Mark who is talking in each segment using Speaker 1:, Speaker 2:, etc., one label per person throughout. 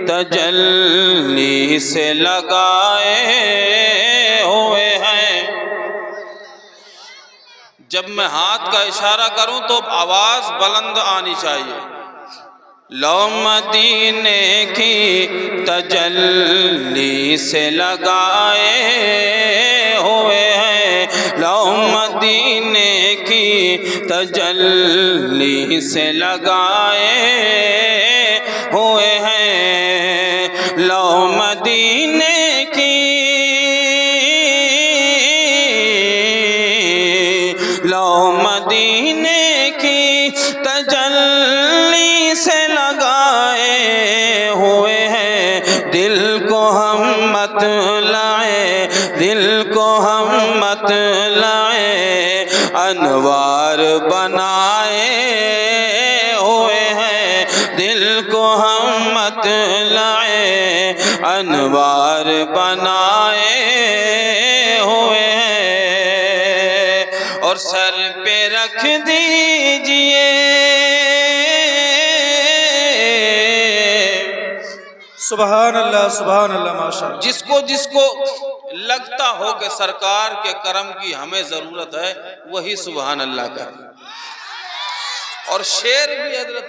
Speaker 1: تجلی سے لگائے ہوئے ہیں۔ جب میں ہاتھ کا اشارہ کروں تو آواز بلند آنی چاہیے۔ لو مدینے کی تجلی سے لگائے ہوئے ہیں، لو مدینے کی تجلی سے لگائے ہوئے ہیں، لو مدینے کی، لو مدینے کی تجلی سے لگائے ہوئے ہیں۔ دل کو ہم مت لائیں، دل کو ہم مت لائیں، انوار بنائے ہوئے ہیں، دل کو ہم مت لائیں، انوار بنائے ہوئے ہیں۔ اور سر پہ رکھ دیجئے،
Speaker 2: سبحان اللہ سبحان اللہ، ماشاءاللہ۔
Speaker 1: جس کو لگتا ہو کہ سرکار کے کرم کی ہمیں ضرورت ہے، وہی سبحان اللہ کرے۔ اور شعر بھی حضرت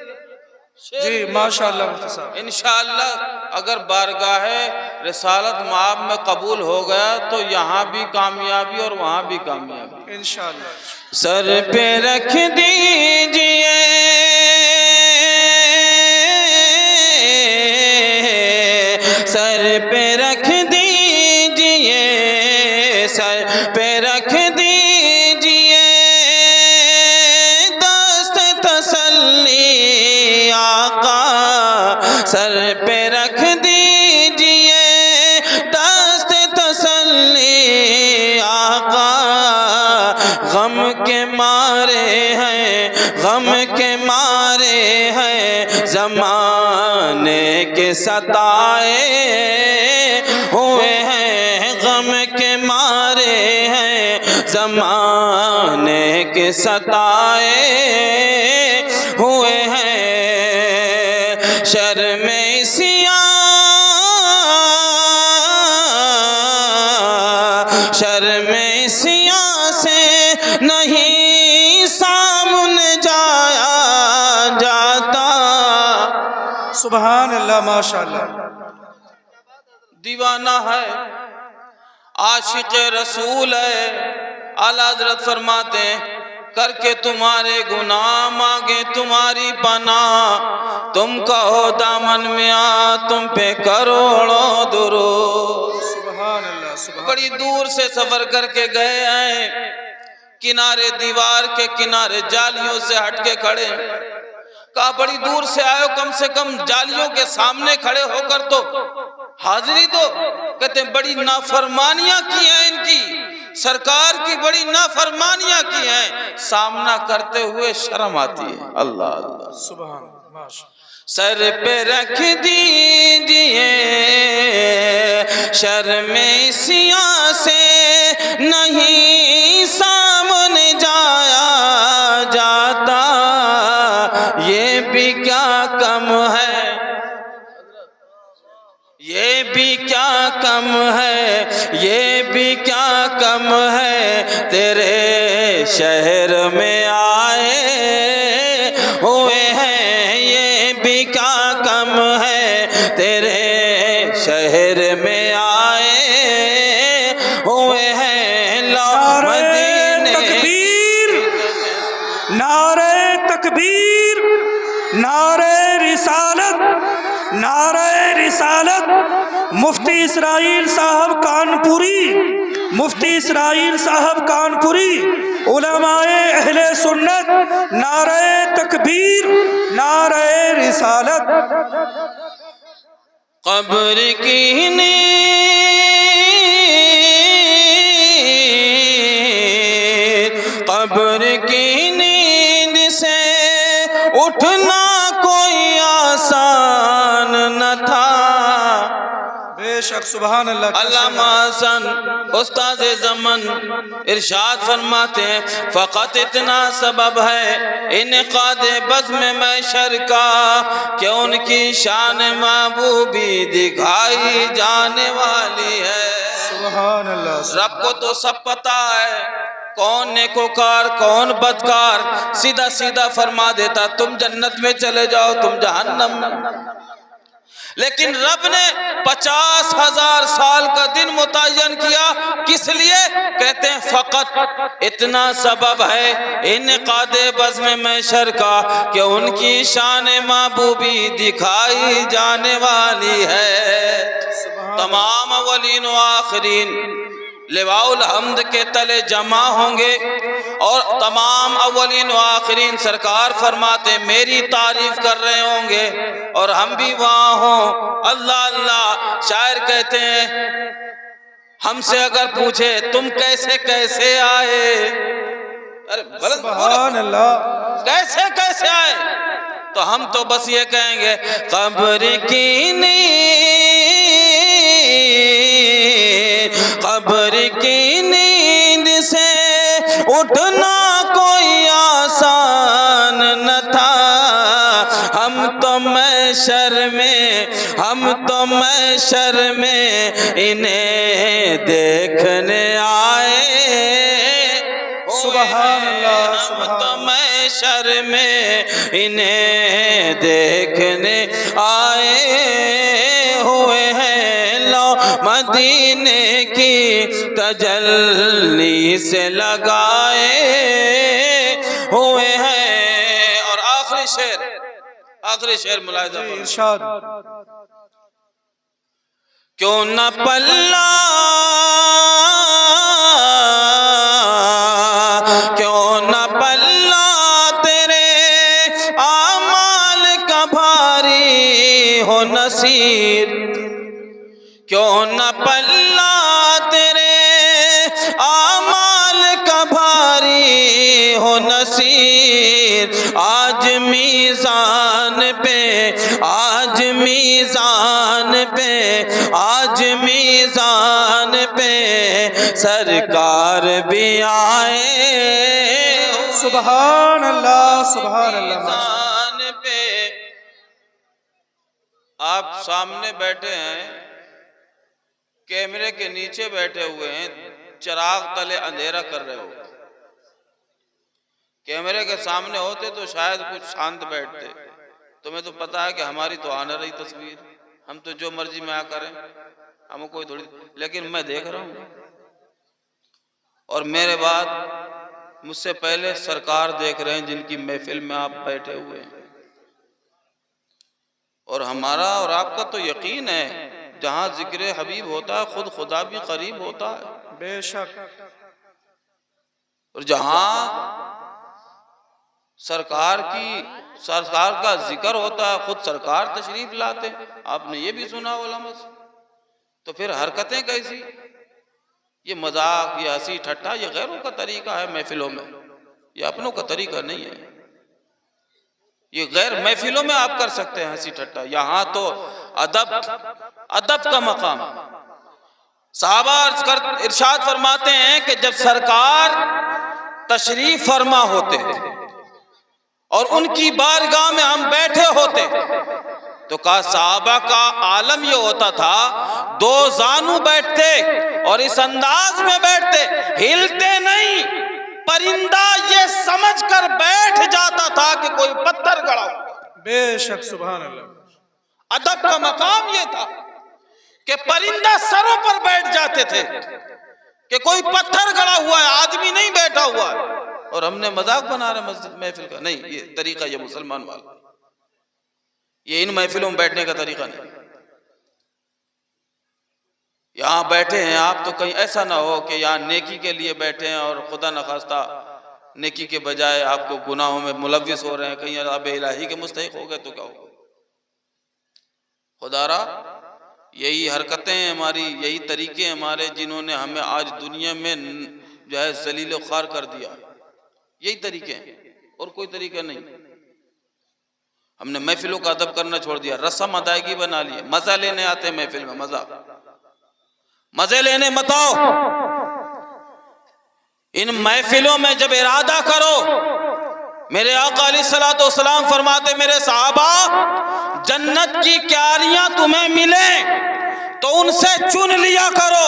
Speaker 2: جی ماشاءاللہ مفتی صاحب،
Speaker 1: انشاءاللہ اگر بارگاہ رسالت مآب میں قبول ہو گیا تو یہاں بھی کامیابی اور وہاں بھی کامیابی
Speaker 2: انشاءاللہ۔
Speaker 1: سر پہ رکھ دیجئے، سر پہ رکھ دیجئے، سر پہ رکھ دیجئے دست تسلی آقا، سر پہ رکھ دیجئے دست تسلی آقا۔ غم کے مارے ہیں، غم کے مارے ہیں، زمانے کے ستائے ہوئے ہیں، غم کے مارے ہیں، زمانے کے ستائے ہوئے ہیں۔ شرم سیاہ، شرم سیاہ سے نہیں سامنے جایا جاتا۔
Speaker 2: سبحان اللہ ماشاءاللہ۔
Speaker 1: دیوانہ ہے، عاشق رسول ہے، اعلیٰ حضرت فرماتے ہیں کر کے تمہارے گناہ مانگے تمہاری پناہ، تم کہو دامن میں آ تم پہ کروڑوں درود۔
Speaker 2: سبحان اللہ سبحان
Speaker 1: بڑی دور سے سفر کر کے گئے ہیں، کنارے دیوار کے کنارے جالیوں سے ہٹ کے کھڑے ہیں۔ کہا بڑی دور سے آئے ہو، کم سے کم جالیوں کے سامنے کھڑے ہو کر تو حاضری دو۔ کہتے ہیں بڑی نافرمانیاں کی ہیں ان کی، سرکار کی بڑی نافرمانیاں کی ہیں، سامنا کرتے ہوئے شرم آتی ہے۔ اللہ اللہ
Speaker 2: سبحان اللہ ماشاءاللہ۔
Speaker 1: سر پہ رکھ دیجئے، شرم سیاہ سے نہیں سامنے جایا جاتا، یہ بھی کیا کم ہے، یہ بھی کیا کم ہے، یہ بھی کیا کم ہے، تیرے شہر میں آئے ہوئے ہیں، یہ بھی کیا کم ہے، تیرے شہر میں آئے ہوئے ہیں۔ لو مدینے
Speaker 2: تکبیر، نعرہ تکبیر، نعرہ رسالت، نعرہ رسالت۔ مفتی اسرائیل صاحب کانپوری، مفتی اسرائیل صاحب کانپوری، علماء اہل سنت، نعرہ تکبیر، نعرہ رسالت۔
Speaker 1: قبر کی نیند، قبر کی نیند سے اٹھنا کوئی آسان نہ تھا،
Speaker 2: بے بے شک سبحان اللہ.
Speaker 1: علامہ حسن استاد زمن ارشاد فرماتے ہیں فقط اتنا سبب ہے انعقاد بزم محشر کا کہ ان کی شان محبوبی دکھائی جانے والی ہے.
Speaker 2: سبحان اللہ.
Speaker 1: رب کو تو سب پتا ہے کون نیکوکار کون بدکار، سیدھا سیدھا فرما دیتا تم جنت میں چلے جاؤ تم جہنم میں. لیکن رب نے 50,000 سال کا دن متعین کیا کس لیے؟ کہتے ہیں فقط اتنا سبب ہے انعقاد بزم محشر کا کہ ان کی شان محبوبی دکھائی جانے والی ہے. تمام اولین و آخرین لواء الحمد کے تلے جمع ہوں گے اور تمام اولین و آخرین سرکار فرماتے میری تعریف کر رہے ہوں گے اور ہم بھی وہاں ہوں. اللہ اللہ. شاعر کہتے ہیں ہم سے اگر پوچھے تم کیسے کیسے آئے،
Speaker 2: سبحان اللہ.
Speaker 1: کیسے کیسے آئے، تو ہم تو بس یہ کہیں گے قبر کی نیند سے اٹھنا کوئی آسان نہ تھا. ہم تو محشر میں انہیں دیکھنے آئے.
Speaker 2: سبحان اللہ.
Speaker 1: ہم تو محشر میں انہیں دیکھنے آئے ہوئے ہیں. لو مدینے کی تجلی سے لگائے ہوئے ہیں. اور آخری شعر ملاحظہ فرمائیں.
Speaker 2: ارشاد.
Speaker 1: کیوں نہ پلہ تیرے اعمال کا بھاری ہو نصیر. کیوں نہ پلہ تیرے اعمال کا بھاری ہو نصیر. آج میزان پہ سرکار بھی آئے.
Speaker 2: سبحان اللہ. سبحان اللہ.
Speaker 1: میزان پہ آپ سامنے بیٹھے ہیں، کیمرے کے نیچے بیٹھے ہوئے ہیں، چراغ تلے اندھیرا کر رہے ہو. کیمرے کے سامنے ہوتے تو شاید کچھ شانت بیٹھتے. تمہیں تو پتا ہے کہ ہماری تو آ نہ رہی تصویر، ہم تو جو مرضی میں آ کریں، ہم کوئی تھوڑی. لیکن میں دیکھ رہا ہوں اور میرے بعد مجھ سے پہلے سرکار دیکھ رہے ہیں جن کی محفل میں آپ بیٹھے ہوئے ہیں. اور ہمارا اور آپ کا تو یقین ہے جہاں ذکر حبیب ہوتا ہے خود خدا بھی قریب ہوتا ہے.
Speaker 2: بے شک.
Speaker 1: اور جہاں سرکار کا ذکر ہوتا ہے خود سرکار تشریف لاتے. آپ نے یہ بھی سنا علماء سے. تو پھر حرکتیں کیسی؟ یہ مذاق، یہ ہنسی ٹھٹا، یہ غیروں کا طریقہ ہے محفلوں میں، یہ اپنوں کا طریقہ نہیں ہے. یہ غیر محفلوں میں آپ کر سکتے ہیں ہنسی ٹھٹا، یہاں تو ادب کا مقام. صحابہ ارشاد فرماتے ہیں کہ جب سرکار تشریف فرما ہوتے اور ان کی بارگاہ میں ہم بیٹھے ہوتے تو کہا صحابہ کا عالم یہ ہوتا تھا دو زانو بیٹھتے اور اس انداز میں بیٹھتے، ہلتے نہیں. پرندہ یہ سمجھ کر بیٹھ جاتا تھا کہ کوئی پتھر گڑا ہو.
Speaker 2: بے شک. سبحان اللہ.
Speaker 1: ادب کا مقام یہ تھا کہ پرندہ سروں پر بیٹھ جاتے تھے کہ کوئی پتھر گڑا ہوا ہے، آدمی نہیں بیٹھا ہوا ہے. اور ہم نے مذاق بنا رہے مسجد محفل کا. نہیں، یہ طریقہ یہ مسلمان والا، یہ ان محفلوں میں بیٹھنے کا طریقہ نہیں. یہاں بیٹھے ہیں آپ تو کہیں ایسا نہ ہو کہ یہاں نیکی کے لیے بیٹھے ہیں اور خدا نخواستہ نیکی کے بجائے آپ کو گناہوں میں ملوث ہو رہے ہیں، کہیں عذاب الہی کے مستحق ہو گئے تو کیا ہوگا. خدا را یہی حرکتیں ہماری، یہی طریقے ہمارے جنہوں نے ہمیں آج دنیا میں جو ہے ذلیل و خوار کر دیا. یہی طریقے ہیں اور کوئی طریقہ نہیں. ہم نے محفلوں کا ادب کرنا چھوڑ دیا، رسم ادائیگی بنا لی، مزہ لینے آتے ہیں محفل میں، مزہ. مزے لینے مت آؤ. ان محفلوں میں جب ارادہ کرو، میرے آقا علیہ الصلوۃ والسلام فرماتے میرے صحابہ جنت کی کیاریاں تمہیں ملیں تو ان سے چن لیا کرو.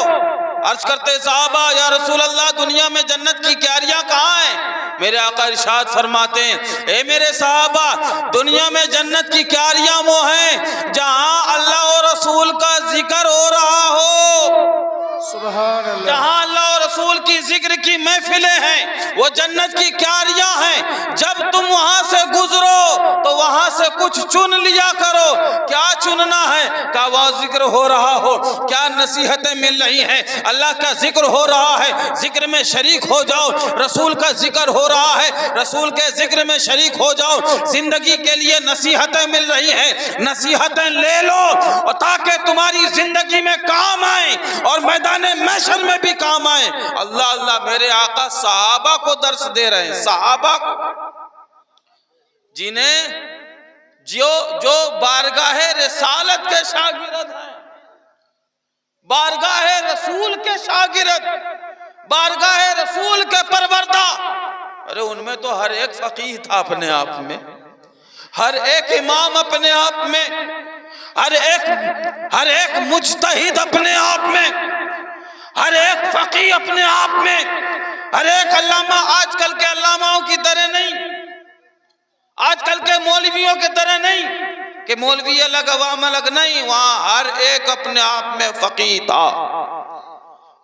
Speaker 1: عرض کرتے صحابہ یا رسول اللہ دنیا میں جنت کی کیاریاں کہاں ہیں؟ میرے آقا ارشاد فرماتے ہیں اے میرے صحابہ دنیا میں جنت کی کیاریاں وہ ہیں جہاں اللہ اور رسول کا ذکر ہو رہا ہو.
Speaker 2: سبحان اللہ.
Speaker 1: جہاں اللہ اور رسول کی ذکر کی محفلیں ہیں وہ جنت کی کیاریاں ہیں. جب تم وہاں سے گزرو تو وہاں سے کچھ چن لیا کرو. کیا چننا ہے؟ کہ وہاں ذکر ہو رہا ہو، کیا نصیحتیں مل رہی ہیں، اللہ کا ذکر ہو رہا ہے، ذکر میں شریک ہو جاؤ. رسول کا ذکر ہو رہا ہے، رسول کے ذکر میں شریک ہو جاؤ. زندگی کے لیے نصیحتیں مل رہی ہیں، نصیحتیں لے لو اور تاکہ تمہاری زندگی میں کام آئیں اور میدان محشر میں بھی کام آئیں. اللہ اللہ میرے آقا صحابہ کو درس دے رہے ہیں، صحابہ کو جنہیں جو بارگاہ رسالت کے شاگرد ہیں، بارگاہ رسول کے شاگرد، بارگاہ رسول کے پروردہ. ارے ان میں تو ہر ایک فقیہ تھا اپنے آپ میں، ہر ایک امام اپنے آپ میں، ہر ایک مجتہد اپنے آپ میں، ہر ایک فقیہ اپنے آپ میں، ہر ایک علامہ. آج کل کے علاماؤں کی طرح نہیں، آج کل کے مولویوں کی طرح نہیں کہ مولوی الگ عوام الگ، نہیں، وہاں ہر ایک اپنے آپ میں فقیہ تھا.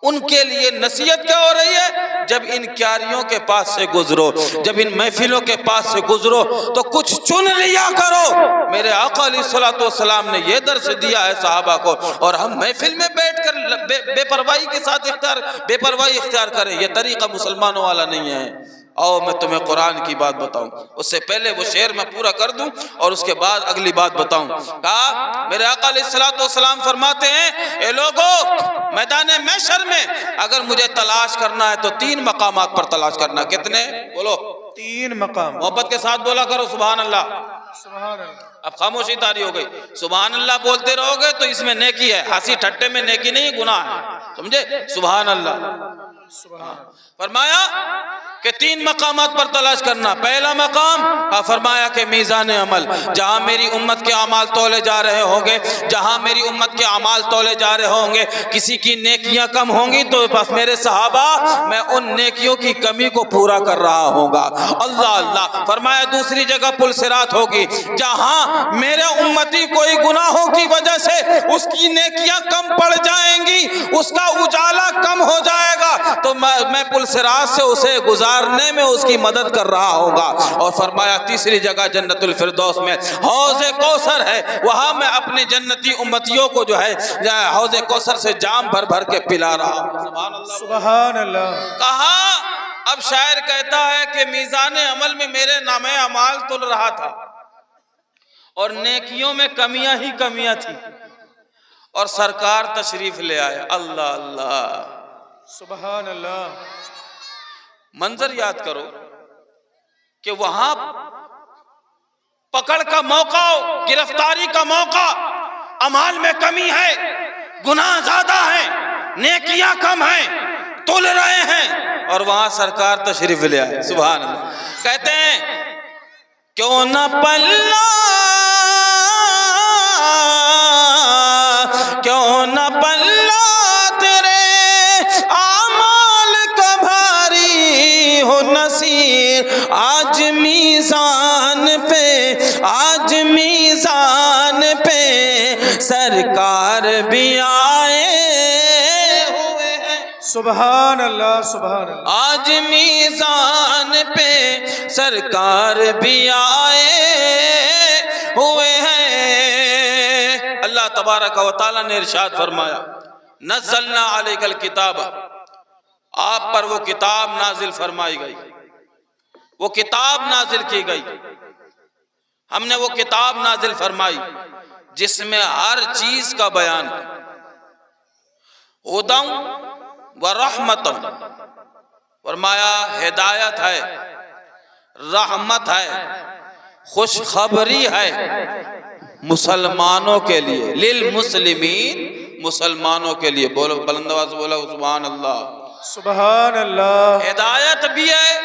Speaker 1: ان کے لیے نصیحت کیا ہو رہی ہے؟ جب ان کیاریوں کے پاس سے گزرو، جب ان محفلوں کے پاس سے گزرو تو کچھ چن لیا کرو. میرے آقا علیہ الصلوۃ والسلام نے یہ درس دیا ہے صحابہ کو، اور ہم محفل میں بیٹھ کر بے پرواہی کے ساتھ بے پرواہی اختیار کریں. یہ طریقہ مسلمانوں والا نہیں ہے. آؤ میں تمہیں قرآن کی بات بتاؤں. اس سے پہلے وہ شعر میں پورا کر دوں اور اس کے بعد اگلی بات بتاؤں. کہا میرے آقا علیہ الصلوۃ والسلام فرماتے ہیں اے لوگو میدان محشر میں اگر مجھے تلاش کرنا ہے تو 3 مقامات پر تلاش کرنا. کتنے؟ بولو.
Speaker 2: 3 مقام.
Speaker 1: محبت کے ساتھ بولا کرو سبحان اللہ.
Speaker 2: سبحان اللہ.
Speaker 1: اب خاموشی طاری ہو گئی. سبحان اللہ بولتے رہو گے تو اس میں نیکی ہے، ہنسی ٹھٹے میں نیکی نہیں، گناہ ہے. سمجھے؟ سبحان اللہ. فرمایا کہ 3 مقامات پر تلاش کرنا. پہلا مقام فرمایا کہ میزان عمل، جہاں میری امت کے اعمال تولے جا رہے ہوں گے، جہاں میری امت کے اعمال تولے جا رہے ہوں گے، کسی کی نیکیاں کم ہوں گی تو بس میرے صحابہ میں ان نیکیوں کی کمی کو پورا کر رہا ہوں گا. اللہ اللہ. فرمایا دوسری جگہ پل صراط ہوگی، جہاں میرے امتی کوئی گناہوں کی وجہ سے اس کی نیکیاں کم پڑ جائیں گی، اس کا اجالا کم ہو جائے گا تو میں پل صراط سے اسے گزارنے میں اس کی مدد کر رہا ہوں گا. اور فرمایا تیسری جگہ جنت الفردوس میں حوض کوثر ہے، وہاں میں اپنے جنتی امتیوں کو جو ہے حوض کوثر سے جام بھر بھر کے پلا رہا ہوں. سبحان اللہ.
Speaker 2: سبحان اللہ.
Speaker 1: کہا اب شاعر کہتا ہے کہ میزان عمل میں میرے نام اعمال تل رہا تھا اور نیکیوں میں کمیاں ہی کمیاں تھی اور سرکار تشریف لے آئے. اللہ اللہ.
Speaker 2: سبحان اللہ.
Speaker 1: منظر یاد کرو کہ وہاں پکڑ کا موقع، گرفتاری کا موقع، اعمال میں کمی ہے، گناہ زیادہ ہیں، نیکیاں کم ہیں، تل رہے ہیں، اور وہاں سرکار تشریف لے آئے. سبحان اللہ. کہتے ہیں کیوں نہ پلہ، کیوں نہ پلہ تیرے اعمال کا بھاری ہو نصیر. آج میزان پہ، آج میزان پہ سرکار بھی آئے ہوئے ہیں.
Speaker 2: سبحان اللہ. سبحان اللہ.
Speaker 1: آج میزان پہ سرکار بھی آئے ہوئے ہیں. اللہ تبارک و تعالیٰ نے ارشاد فرمایا نزلنا علیک الکتاب، آپ پر وہ کتاب نازل فرمائی گئی، وہ کتاب نازل کی گئی. ہم نے وہ کتاب نازل فرمائی جس میں ہر چیز کا بیان ہے. ہدی ورحمت، فرمایا ہدایت ہے، رحمت ہے، خوشخبری ہے مسلمانوں کے لیے. للمسلمین، مسلمانوں کے لیے. بولو بلند آواز سے بولو سبحان اللہ.
Speaker 2: سبحان اللہ.
Speaker 1: ہدایت بھی ہے,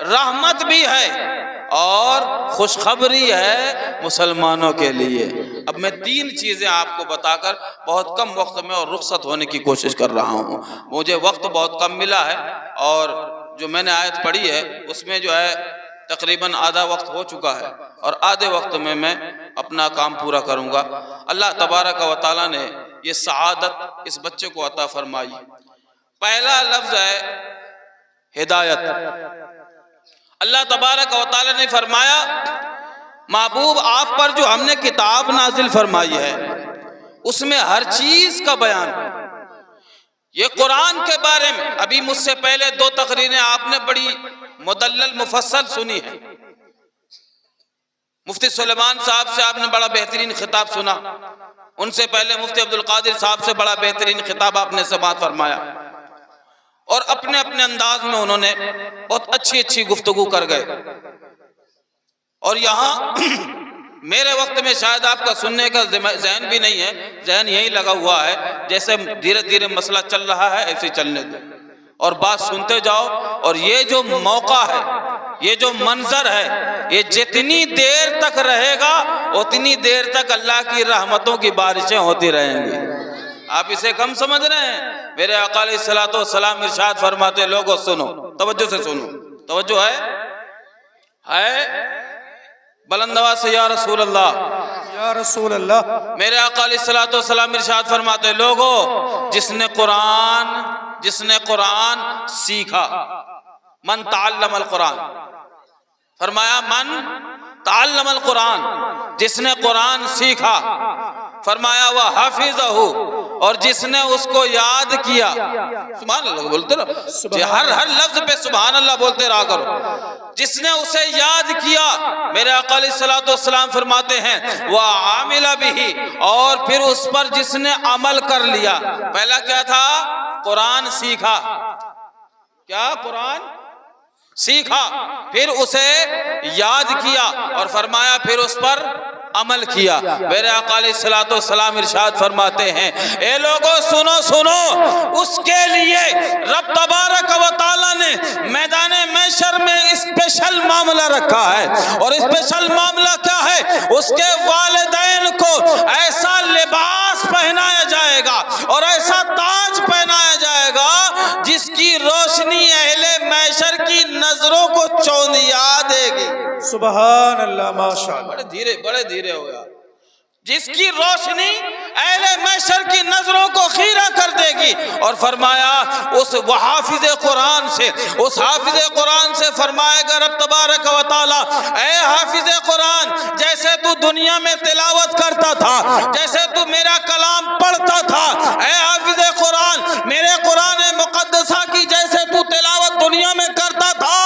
Speaker 1: رحمت بھی ہے, اور خوشخبری ہے مسلمانوں کے لیے. اب میں 3 چیزیں آپ کو بتا کر بہت کم وقت میں اور رخصت ہونے کی کوشش کر رہا ہوں. مجھے وقت بہت کم ملا ہے, اور جو میں نے آیت پڑھی ہے اس میں جو ہے تقریباً آدھا وقت ہو چکا ہے, اور آدھے وقت میں اپنا کام پورا کروں گا. اللہ تبارک و تعالیٰ نے یہ سعادت اس بچے کو عطا فرمائی. پہلا لفظ ہے ہدایت. اللہ تبارک و تعالیٰ نے فرمایا محبوب آپ پر جو ہم نے کتاب نازل فرمائی ہے اس میں ہر چیز کا بیان. یہ قرآن کے بارے میں ابھی مجھ سے پہلے 2 تقریریں آپ نے بڑی مدلل مفصل سنی ہے. مفتی سلیمان صاحب سے آپ نے بڑا بہترین خطاب سنا, ان سے پہلے مفتی عبدالقادر صاحب سے بڑا بہترین خطاب آپ نے سماعت فرمایا, اور اپنے اپنے انداز میں انہوں نے بہت اچھی گفتگو کر گئے. اور یہاں میرے وقت میں شاید آپ کا سننے کا ذہن بھی نہیں ہے, ذہن یہی لگا ہوا ہے جیسے دھیرے دھیرے مسئلہ چل رہا ہے ایسے چلنے دو اور بات سنتے جاؤ. اور یہ جو موقع ہے, یہ جو منظر ہے, یہ جتنی دیر تک رہے گا اتنی دیر تک اللہ کی رحمتوں کی بارشیں ہوتی رہیں گی. آپ اسے کم سمجھ رہے ہیں؟ میرے آقا علیہ الصلوۃ والسلام ارشاد فرماتے, لوگوں سنو, توجہ سے سنو, توجہ ہے بلند آواز سے یا رسول اللہ,
Speaker 2: یا رسول اللہ.
Speaker 1: میرے آقا علیہ الصلوۃ والسلام ارشاد فرماتے, لوگوں جس نے قرآن سیکھا, من تعلم القرآن, فرمایا من تعلم القرآن, جس نے قرآن سیکھا, فرمایا وہ حافظہ, اور جس نے اس کو یاد کیا. سبحان اللہ بولتے رہو, ہر لفظ پہ سبحان اللہ بولتے رہا کرو. جس نے اسے یاد کیا, میرے آقا علیہ الصلوۃ والسلام فرماتے ہیں وہ عامل بھی, اور پھر اس پر جس نے عمل کر لیا. پہلا کیا تھا؟ قرآن سیکھا. کیا؟ قرآن سیکھا, پھر اسے یاد کیا, اور فرمایا پھر اس پر عمل کیا. میرے آقا علیہ الصلوۃ والسلام ارشاد فرماتے ہیں, اے لوگوں سنو, اس کے لیے رب تبارک و تعالیٰ نے میدان محشر میں اسپیشل معاملہ رکھا ہے. اور اسپیشل معاملہ کیا ہے؟ اس کے والدین کو ایسا لباس پہنایا جائے گا اور ایسا تاج پہنایا جائے گا جس کی روشنی اہل محشر کی نظروں کو چوندیا دے گی.
Speaker 2: سبحان اللہ. ماشاءاللہ.
Speaker 1: بڑے دھیرے ہو یار. جس کی روشنی اہل محشر کی نظروں کو خیرہ کر دے گی. اور فرمایا اس حافظ قرآن سے فرمائے گا رب تبارک و تعالی, اے حافظ قرآن, جیسے تو دنیا میں تلاوت کرتا تھا, جیسے تو میرا کلام پڑھتا تھا, اے حافظ قرآن, میرے قرآن مقدسہ کی جیسے تو تلاوت دنیا میں کرتا تھا,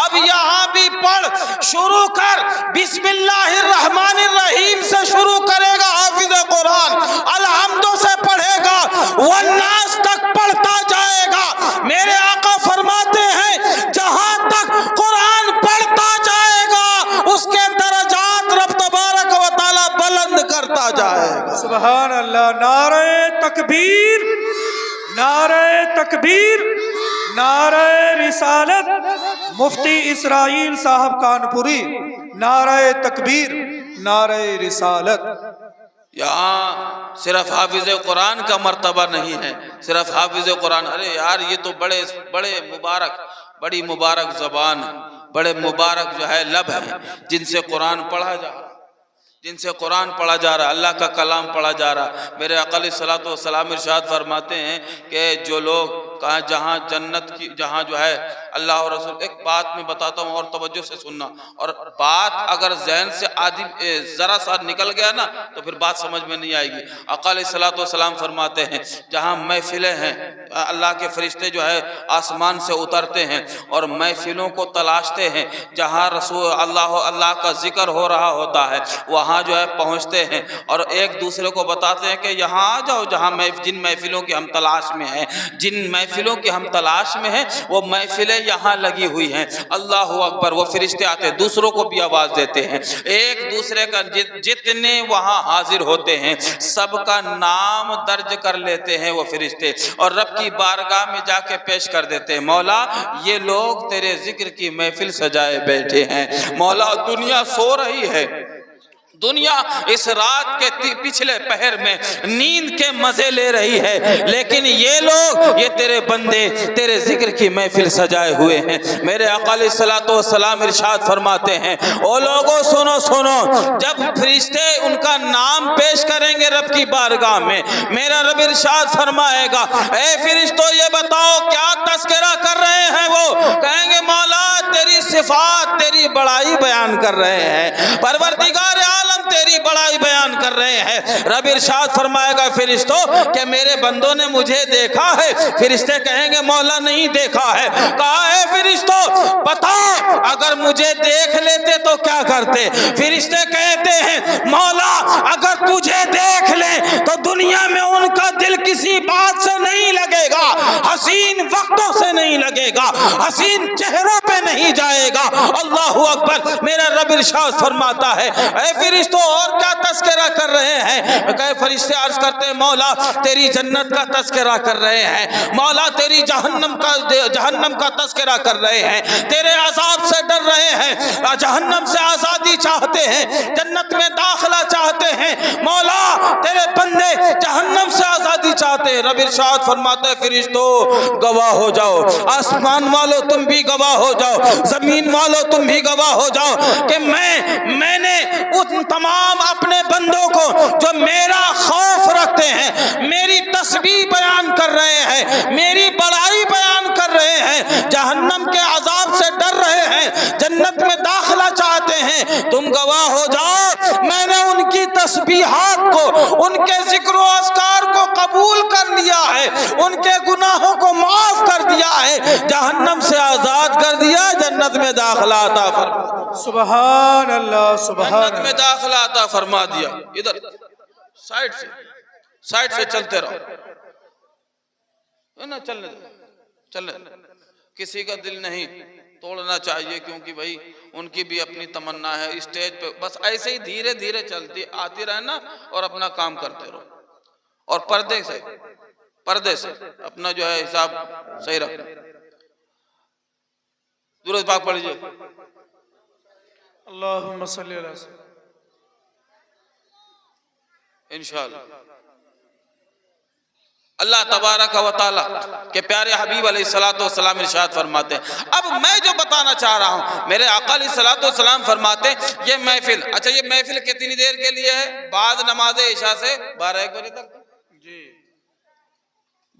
Speaker 1: اب یہاں بھی پڑھ. شروع کر بسم اللہ الرحمن الرحیم سے شروع کرے گا حافظ قرآن, الحمد سے پڑھے گا, والناس تک پڑھتا جائے گا. میرے آقا فرماتے ہیں جہاں تک قرآن پڑھتا جائے گا اس کے درجات رب تبارک و تعالی بلند کرتا جائے گا.
Speaker 2: سبحان اللہ. نعرہ تکبیر, نعرہ تکبیر, نعرہ رسالت. مفتی اسرائیل صاحب کانپوری, نعرہ تکبیر, نعرہ رسالت.
Speaker 1: یہاں صرف حافظ قرآن کا مرتبہ نہیں ہے, صرف حافظ قرآن. ارے یار یہ تو بڑی مبارک زبان ہے, بڑے مبارک جو ہے لب ہے جن سے قرآن پڑھا جا رہا, جن سے قرآن پڑھا جا رہا, اللہ کا کلام پڑھا جا رہا. میرے آقا علیہ الصلوۃ والسلام ارشاد فرماتے ہیں کہ جو لوگ جہاں جنت کی, جہاں جو ہے اللہ اور رسول. ایک بات میں بتاتا ہوں اور توجہ سے سننا, اور بات اگر ذہن سے ذرا سا نکل گیا نا تو پھر بات سمجھ میں نہیں آئے گی. آقا علیہ الصلوۃ والسلام فرماتے ہیں جہاں محفلیں ہیں, اللہ کے فرشتے جو ہے آسمان سے اترتے ہیں اور محفلوں کو تلاشتے ہیں, جہاں رسول اللہ کا ذکر ہو رہا ہوتا ہے وہاں جو ہے پہنچتے ہیں اور ایک دوسرے کو بتاتے ہیں کہ یہاں آ جاؤ جہاں جن محفلوں کی ہم تلاش میں ہیں, جن محفلوں کی ہم تلاش میں ہیں وہ محفلیں یہاں لگی ہوئی ہیں. اللہ اکبر. وہ فرشتے آتے ہیں, دوسروں کو بھی آواز دیتے ہیں, ایک دوسرے کا جتنے وہاں حاضر ہوتے ہیں سب کا نام درج کر لیتے ہیں وہ فرشتے, اور رب کی بارگاہ میں جا کے پیش کر دیتے ہیں, مولا یہ لوگ تیرے ذکر کی محفل سجائے بیٹھے ہیں. مولا دنیا سو رہی ہے, دنیا اس رات کے پچھلے پہر میں نیند کے مزے لے رہی ہے, لیکن یہ لوگ, یہ تیرے بندے تیرے ذکر کی محفل سجائے ہوئے ہیں. میرے آقا علیہ الصلوۃ والسلام ارشاد فرماتے ہیں, او لوگوں سنو سنو, جب فرشتے ان کا نام پیش کریں گے رب کی بارگاہ میں, میرا رب ارشاد فرمائے گا, اے فرشتوں یہ بتاؤ کیا تذکرہ کر رہے ہیں؟ وہ کہیں گے مولا تیری صفات, تیری بڑائی بیان کر رہے ہیں, پروردگار عالم تیری بڑائی بیان کر رہے ہیں. رب ارشاد فرمائے گا فرشتوں کہ میرے بندوں نے مجھے دیکھا ہے؟ فرشتے کہیں گے مولا نہیں دیکھا ہے. کہا ہے فرشتوں بتاؤ اگر مجھے دیکھ لیتے تو کیا کرتے؟ فرشتے کہتے ہیں مولا اگر تجھے دیکھ لیں تو دنیا میں ان کا دل کسی بات سے نہیں لگے گا, حسین وقتوں سے نہیں لگے گا, حسین چہروں پہ نہیں جائے گا. اللہ اکبر. میرا رب ارشاد فرماتا ہے اے فرشتوں اور کیا تذکرہ کر رہے ہیں؟ کہ فرشتے عرض کرتے ہیں مولا تیری جنت کا تذکرہ کر رہے ہیں, مولا تیری جہنم کا تذکرہ کر رہے ہیں, تیرے عذاب سے ڈر رہے ہیں, جہنم سے آزادی چاہتے ہیں, جنت میں داخلہ چاہتے ہیں, مولا تیرے بندے جہنم سے آزادی چاہتے ہیں. رب ارشاد فرماتے ہیں فرشتوں گواہ ہو جاؤ, آسمان والو تم بھی گواہ ہو جاؤ, زمین والو تم بھی گواہ ہو جاؤ کہ میں نے ان تمام اپنے بندوں کو جو میرا خوف رکھتے ہیں, میری تسبیح بیان کر رہے ہیں, میری بڑائی بیان کر رہے ہیں, جہنم کے عذاب سے ڈر رہے ہیں, جنت میں داخلہ چاہتے ہیں, تم گواہ ہو جاؤ میں نے ان کی تسبیحات کو, ان کے ذکر و اذکار کو قبول کر لیا ہے, ان کے گناہوں کو معاف کر دیا ہے, جہنم سے آزاد کر دیا, جنت میں داخلہ عطا فرما.
Speaker 2: سبحان اللہ, سبحان
Speaker 1: جنت میں داخلہ عطا فرما دیا. ادھر سائڈ سے چلتے رہو نا, چلنے کسی کا دل نہیں توڑنا چاہیے, کیونکہ بھائی ان کی بھی اپنی تمنا ہے. اسٹیج پہ بس ایسے ہی دھیرے دھیرے چلتی آتی رہنا اور اپنا کام کرتے رہو, اور پردے سے اپنا جو ہے حساب صحیح رکھنا. درود پاک پڑھ لیجیے.
Speaker 2: اللہم صلی اللہ علیہ وسلم.
Speaker 1: انشاءاللہ اللہ تبارک و تعالی کے پیارے حبیب علیہ الصلوۃ والسلام ارشاد فرماتے ہیں. اب میں جو بتانا چاہ رہا ہوں, میرے آقا علیہ الصلوۃ والسلام فرماتے ہیں یہ محفل, اچھا یہ محفل کتنی دیر کے لیے ہے؟ بعد نماز عشاء سے 12-1 بجے تک. جی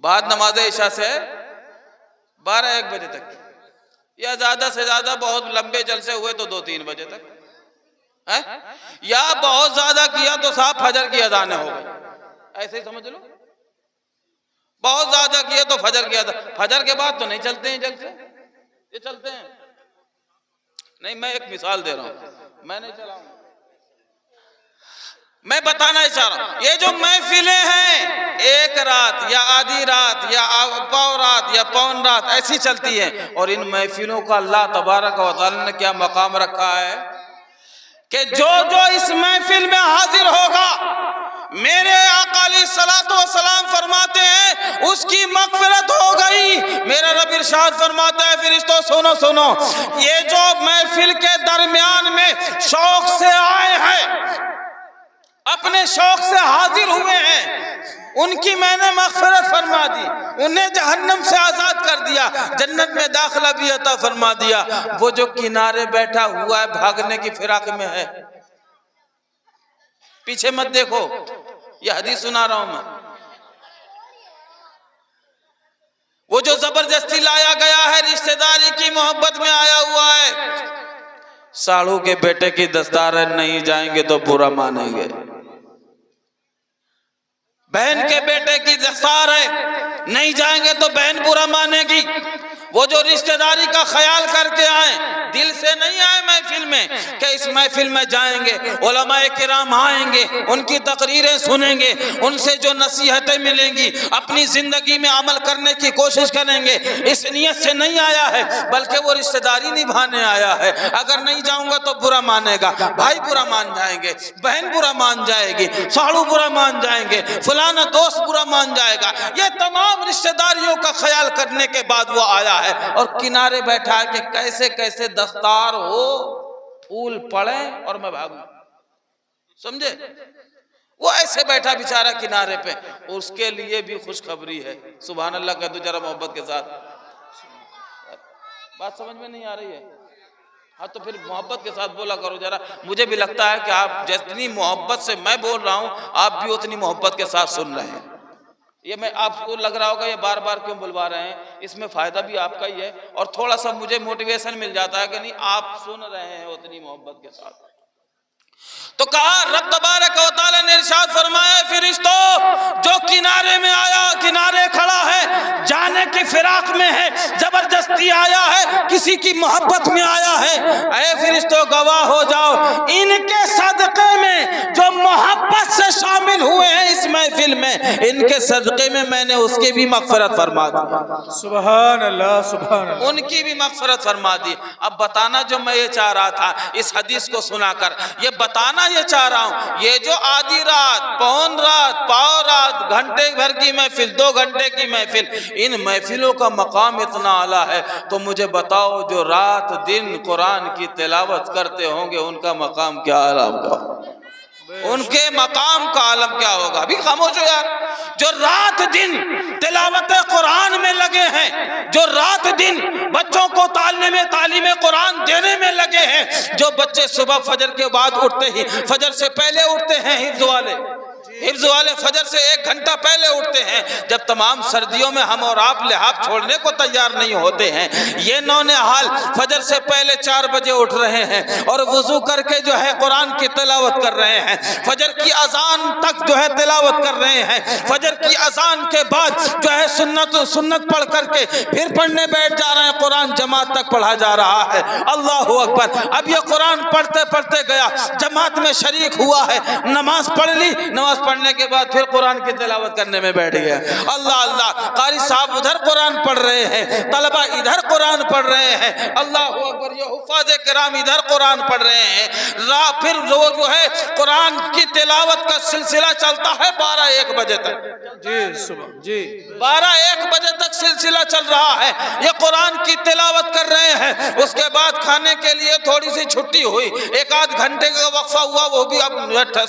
Speaker 1: بعد نماز عشاء سے 12-1 بجے تک, یا زیادہ سے زیادہ بہت لمبے جلسے ہوئے تو 2-3 بجے تک, یا بہت زیادہ کیا تو صاحب فجر کی اذانیں ہو گئی, ایسے ہی سمجھ لو. بہت زیادہ کیا تو فجر کی اذان, فجر کے بعد تو نہیں چلتے ہیں جلسے, یہ چلتے ہیں نہیں. میں ایک مثال دے رہا ہوں, میں نہیں چلا ہوں, میں بتانا چاہ رہا ہوں یہ جو محفلیں ہیں ایک رات یا آدھی رات یا پاؤ رات یا پون رات ایسی چلتی ہیں, اور ان محفلوں کا اللہ تبارک و تعالی نے کیا مقام رکھا ہے کہ جو اس محفل میں حاضر ہوگا, میرے آقا علیہ الصلوۃ والسلام فرماتے ہیں اس کی مغفرت ہو گئی. میرا رب ارشاد فرماتا ہے فرشتوں سنو, یہ جو محفل کے درمیان میں شوق سے آئے ہیں, اپنے شوق سے حاضر ہوئے ہیں, ان کی میں نے مغفرت فرما دی, انہیں جہنم سے آزاد کر دیا, جنت میں داخلہ بھی عطا فرما دیا. وہ جو کنارے بیٹھا ہوا ہے بھاگنے کی فراق میں ہے, پیچھے مت دیکھو, یہ حدیث سنا رہا ہوں میں. وہ جو زبردستی لایا گیا ہے, رشتہ داری کی محبت میں آیا ہوا ہے, ساڑھو کے بیٹے کی دستار ہے, نہیں جائیں گے تو برا مانیں گے. بہن کے بیٹے کی دستار ہے, نہیں جائیں گے تو بہن برا مانے گی. وہ جو رشتہ داری کا خیال کر کے آئیں, دل سے نہیں آئے محفل میں کہ اس محفل میں جائیں گے, علماء کرام آئیں گے, ان کی تقریریں سنیں گے, ان سے جو نصیحتیں ملیں گی اپنی زندگی میں عمل کرنے کی کوشش کریں گے, اس نیت سے نہیں آیا ہے بلکہ وہ رشتہ داری نبھانے آیا ہے. اگر نہیں جاؤں گا تو برا مانے گا, بھائی برا مان جائیں گے, بہن برا مان جائے گی, ساڑو برا مان جائیں گے, فلانا دوست برا مان جائے گا. یہ تمام رشتہ داریوں کا خیال کرنے کے بعد وہ آیا ہے اور کنارے بیٹھا ہے کہ کیسے کیسے دستار ہو, پھول پڑیں اور میں بھاگوں. سمجھے؟ وہ ایسے بیٹھا بیچارہ کنارے پہ, اس کے لیے بھی خوشخبری ہے. سبحان اللہ کہہ دو ذرا محبت کے ساتھ. بات سمجھ میں نہیں آ رہی ہے؟ ہاں تو پھر محبت کے ساتھ بولا کرو ذرا. مجھے بھی لگتا ہے کہ آپ جتنی محبت سے میں بول رہا ہوں آپ بھی اتنی محبت کے ساتھ سن رہے ہیں. یہ میں آپ کو لگ رہا ہوگا یہ بار بار کیوں بلوا رہے ہیں, اس میں فائدہ بھی آپ کا ہی ہے اور تھوڑا سا مجھے موٹیویشن مل جاتا ہے کہ نہیں آپ سن رہے ہیں اتنی محبت کے ساتھ. تو کہا رب تبارک و تعالی نے ارشاد فرمایا فرشتوں جو کنارے میں آیا, کنارے کھڑا ہے, جانے کی فراق میں ہے, زبردستی آیا ہے, کسی کی محبت میں آیا ہے, اے فرشتوں گواہ ہو جاؤ ان کے صدقے میں جو محبت سے شامل ہوئے ہیں اس محفل میں, ان کے صدقے میں میں نے اس کی بھی مغفرت فرما دی.
Speaker 2: سبحان اللہ سبحان اللہ.
Speaker 1: ان کی بھی مغفرت فرما دی. اب بتانا جو میں یہ چاہ رہا تھا اس حدیث کو سنا کر, یہ بتانا یہ چاہ رہا ہوں, یہ جو آدھی رات, پون رات, پاؤ رات, گھنٹے بھر کی محفل, 2 گھنٹے کی محفل, ان محفلوں کا مقام اتنا اعلیٰ ہے, تو مجھے بتاؤ جو رات دن قرآن کی تلاوت کرتے ہوں گے ان کا مقام کیا اعلیٰ ہوگا, ان کے مقام کا عالم کیا ہوگا. ابھی خاموش ہو یار. جو رات دن تلاوت قرآن میں لگے ہیں, جو رات دن بچوں کو تعلیم قرآن دینے میں لگے ہیں, جو بچے صبح فجر کے بعد اٹھتے ہی, فجر سے پہلے اٹھتے ہیں, حفظ والے فجر سے 1 گھنٹہ پہلے اٹھتے ہیں, جب تمام سردیوں میں ہم اور آپ لحاف چھوڑنے کو تیار نہیں ہوتے ہیں, یہ نونہال فجر سے پہلے 4 بجے اٹھ رہے ہیں اور وضو کر کے جو ہے قرآن کی تلاوت کر رہے ہیں, فجر کی اذان تک جو ہے تلاوت کر رہے ہیں, فجر کی اذان کے بعد جو ہے سنت پڑھ کر کے پھر پڑھنے بیٹھ جا رہے ہیں, قرآن جماعت تک پڑھا جا رہا ہے. اللہ اکبر. اب یہ قرآن پڑھتے پڑھتے گیا, جماعت میں شریک ہوا ہے, نماز پڑھ لی, نماز پڑھنے کے بعد پھر قرآن کی تلاوت کرنے میں بیٹھ گیا. اللہ اللہ. قاری صاحب ادھر قرآن پڑھ رہے ہیں, طلبہ ادھر قرآن پڑھ رہے ہیں, اللہ اکبر. یہ حفاظ کرام ادھر قرآن پڑھ رہے ہیں. پھر وہ جو ہے قرآن کی تلاوت کا سلسلہ چلتا ہے 12-1 بجے تک.
Speaker 2: جی صبح جی
Speaker 1: 12-1 بجے تک سلسلہ چل رہا ہے, یہ قرآن کی تلاوت کر رہے ہیں. اس کے بعد کھانے کے لیے تھوڑی سی چھٹی ہوئی, 1-8 گھنٹے کا وقفہ ہوا, وہ بھی اب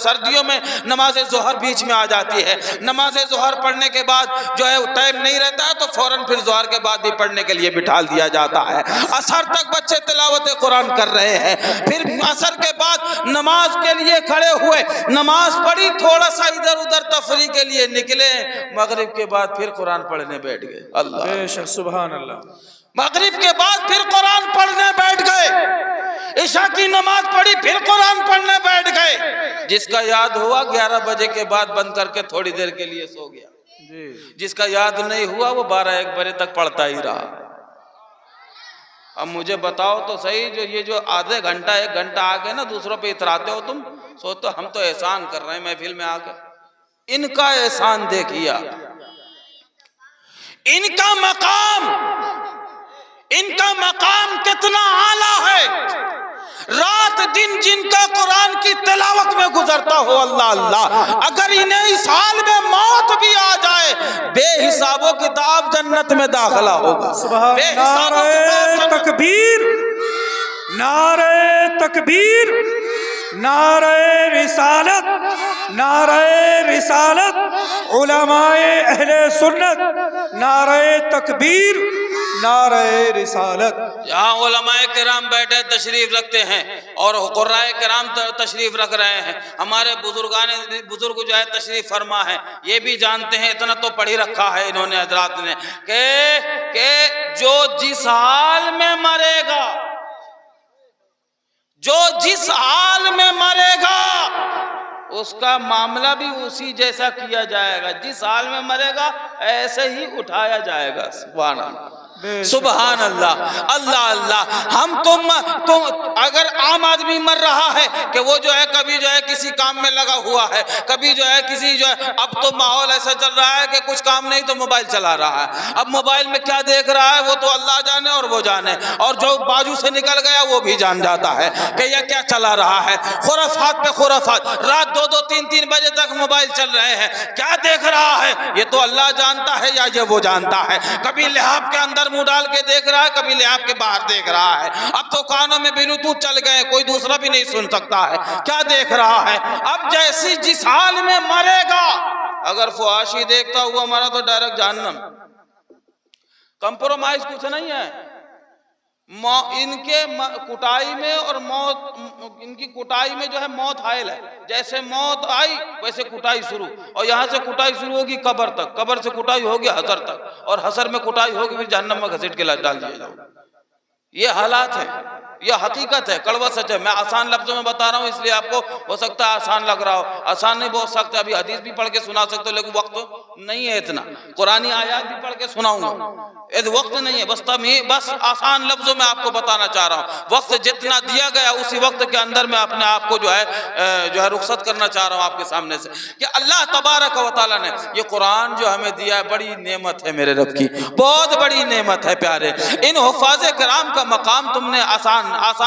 Speaker 1: سردیوں میں نماز ظہر بیچ میں آ جاتی ہے. نماز ظہر پڑھنے کے بعد جو ہے ٹائم نہیں رہتا ہے تو فوراً پھر ظہر کے بعد بھی پڑھنے کے لیے بٹھا دیا جاتا ہے. عصر تک بچے تلاوت قرآن کر رہے ہیں, پھر عصر کے بعد نماز کے لیے کھڑے ہوئے, نماز پڑھی, تھوڑا سا ادھر ادھر تفریح کے لیے نکلے, مغرب کے بعد پھر قرآن پڑھنے بیٹھ گئے. اللہ
Speaker 2: بے شک سبحان اللہ.
Speaker 1: مغرب کے بعد پھر قرآن پڑھنے بیٹھ گئے, عشاء کی نماز پڑھی پھر قرآن پڑھنے بیٹھ گئے. جس کا یاد ہوا 11 بجے کے بعد بند کر کے تھوڑی دیر کے لیے سو گیا, جس کا یاد نہیں ہوا وہ 12-1 بجے تک پڑھتا ہی رہا. اب مجھے بتاؤ تو صحیح, جو یہ جو آدھے گھنٹہ 1 گھنٹہ آگے نا دوسروں پہ اتراتے ہو تم, سوچتے ہم تو احسان کر رہے ہیں محفل میں آ کے. ان کا احسان دیکھیے, ان کا مقام کتنا اعلیٰ ہے. رات دن جن کا قرآن کی تلاوت میں گزرتا ہو, اللہ اللہ, اگر انہیں اس حال میں موت بھی آ جائے بے حساب و کتاب جنت میں داخلہ ہوگا. بے حساب و کتاب
Speaker 2: تکبیر, نعرہ تکبیر, نعرہ رسالت, نعرہ رسالت, علماء اہل سنت, نعرہ تکبیر, نعرہ رسالت.
Speaker 1: یہاں علماء کرام بیٹھے تشریف رکھتے ہیں اور قرائے کرام تشریف رکھ رہے ہیں. ہمارے بزرگ جو ہے تشریف فرما ہے, یہ بھی جانتے ہیں, اتنا تو پڑھی رکھا ہے انہوں نے حضرات نے, کہ جو جس حال میں مرے گا, جو جس حال میں مرے گا اس کا معاملہ بھی اسی جیسا کیا جائے گا، جس حال میں مرے گا ایسے ہی اٹھایا جائے گا۔ سبحان اللہ، سبحان اللہ، اللہ اللہ۔ ہم تو اگر عام آدمی مر رہا ہے کہ وہ جو ہے کبھی جو ہے کسی کام میں لگا ہوا ہے، کبھی جو ہے کسی جو ہے، اب تو ماحول ایسا چل رہا ہے کہ کچھ کام نہیں تو موبائل چلا رہا ہے، اب موبائل میں کیا دیکھ رہا ہے وہ تو اللہ جانے اور وہ جانے، اور جو بازو سے نکل گیا وہ بھی جان جاتا ہے کہ یہ کیا چلا رہا ہے۔ خرافات پہ خرافات، رات 2 3 بجے تک موبائل چل رہے ہیں، کیا دیکھ رہا ہے یہ تو اللہ جانتا ہے یا یہ وہ جانتا ہے۔ کبھی لحاف کے اندر منہ ڈال کے دیکھ رہا ہے، کبھی لحاف کے باہر دیکھ رہا ہے۔ اب تو کانوں میں بلوٹوتھ چل گئے، کوئی دوسرا بھی نہیں سن سکتا ہے، کیا دیکھ رہا ہے۔ اب جیسی جس حال میں مرے گا، اگر فحاشی دیکھتا ہوا مرا تو ڈائریکٹ جہنم، کمپرومائز کچھ نہیں ہے۔ ان کے کٹائی میں اور موت، ان کی کٹائی میں جو ہے موت حائل ہے، جیسے موت آئی ویسے کٹائی شروع، اور یہاں سے کٹائی شروع ہوگی قبر تک، قبر سے کٹائی ہوگی حشر تک، اور حشر میں کٹائی ہوگی پھر جہنم میں گھسیٹ کے ڈال دیا جاؤ۔ یہ حالات ہیں، یہ حقیقت ہے، کڑوا سچ ہے۔ میں آسان لفظوں میں بتا رہا ہوں اس لیے آپ کو ہو سکتا ہے آسان لگ رہا ہو، آسان نہیں بہت سخت ہے۔ ابھی حدیث بھی پڑھ کے سنا سکتے ہو لیکن وقت نہیں ہے اتنا، قرآنی آیات بھی پڑھ کے سناؤں گا، وقت نہیں ہے، بس آسان لفظوں میں آپ کو بتانا چاہ رہا ہوں۔ وقت جتنا دیا گیا اسی وقت کے اندر میں اپنے آپ کو جو ہے رخصت کرنا چاہ رہا ہوں آپ کے سامنے سے، کہ اللہ تبارک و تعالیٰ نے یہ قرآن جو ہمیں دیا ہے بڑی نعمت ہے میرے رب کی، بہت بڑی نعمت ہے پیارے۔ ان حفاظ کرام کا مقام تم نے آسان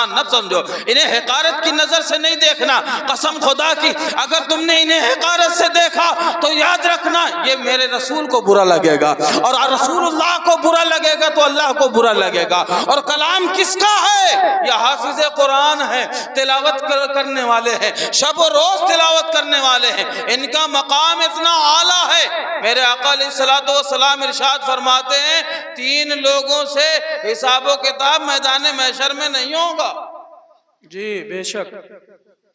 Speaker 1: نہ سمجھو، انہیں حقارت کی نظر سے نہیں دیکھنا، قسم خدا کی اگر تم نے انہیں حقارت سے دیکھا تو یاد رکھنا یہ میرے رسول کو برا لگے گا، اور رسول اللہ کو برا لگے گا تو اللہ کو برا لگے گا۔ اور کلام کس کا ہے؟ یہ حافظ قرآن ہے، تلاوت کرنے والے ہیں، شب و روز تلاوت کرنے والے ہیں، ان کا مقام اتنا اعلیٰ ہے۔ میرے آقا علیہ الصلوۃ والسلام ارشاد فرماتے ہیں 3 لوگوں سے حساب و کتاب میدان محشر میں نہیں ہوگا۔
Speaker 2: جی بے شک،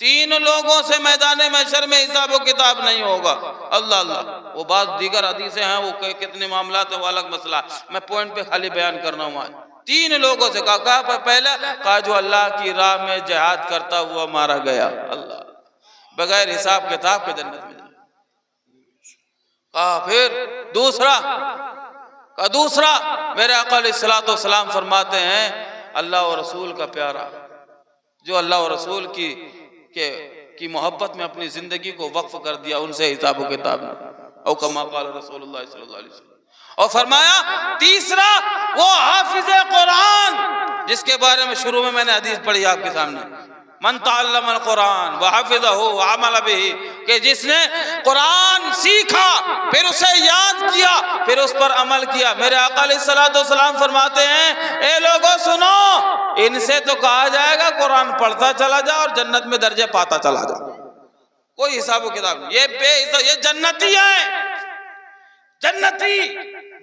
Speaker 1: 3 لوگوں سے میدان محشر میں حساب و کتاب نہیں ہوگا۔ اللہ اللہ، وہ بعض دیگر حدیثیں ہیں، وہ کتنے معاملات ہیں وہ الگ مسئلہ، میں پوائنٹ پہ خالی بیان کرنا ہوں آج۔ 3 لوگوں سے کہا پہلا، کہا جو اللہ کی راہ میں جہاد کرتا ہوا مارا گیا، اللہ بغیر حساب کتاب کے جنت میں جائے۔ کہا پھر دوسرا، میرے آقا علیہ الصلوۃ والسلام فرماتے ہیں اللہ و رسول کا پیارا، جو اللہ و رسول کی محبت میں اپنی زندگی کو وقف کر دیا، ان سے حساب و کتاب او کما قال رسول اللہ صلی اللہ علیہ وسلم۔ اور فرمایا تیسرا وہ حافظ قرآن، جس کے بارے میں شروع میں نے حدیث پڑھی آپ کے سامنے، من تعلم القرآن وحفظہ وعمل بہ، کہ جس نے قرآن سیکھا پھر اسے یاد کیا پھر اس پر عمل کیا۔ میرے آقا علیہ الصلوۃ والسلام فرماتے ہیں اے لوگوں سنو، ان سے تو کہا جائے گا قرآن پڑھتا چلا جا اور جنت میں درجے پاتا چلا جا، کوئی حساب و کتاب نہیں، یہ جنتی ہیں، جنتی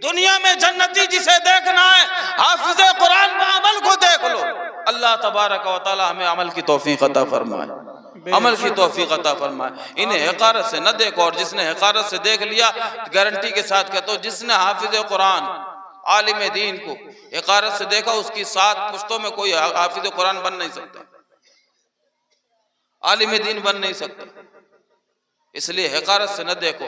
Speaker 1: دنیا میں جنتی جسے دیکھنا ہے حافظ قرآن میں عمل کو دیکھ لو۔ اللہ تبارک و تعالی ہمیں عمل کی توفیق عطا فرمائے، عمل کی توفیق عطا فرمائے۔ انہیں حقارت سے نہ دیکھو، اور جس نے حقارت سے دیکھ لیا گارنٹی کے ساتھ کہتا ہوں جس نے حافظ قرآن عالم دین کو حقارت سے دیکھا اس کی 7 پشتوں میں کوئی حافظ قرآن بن نہیں سکتا، عالم دین بن نہیں سکتا، اس لیے حقارت سے نہ دیکھو۔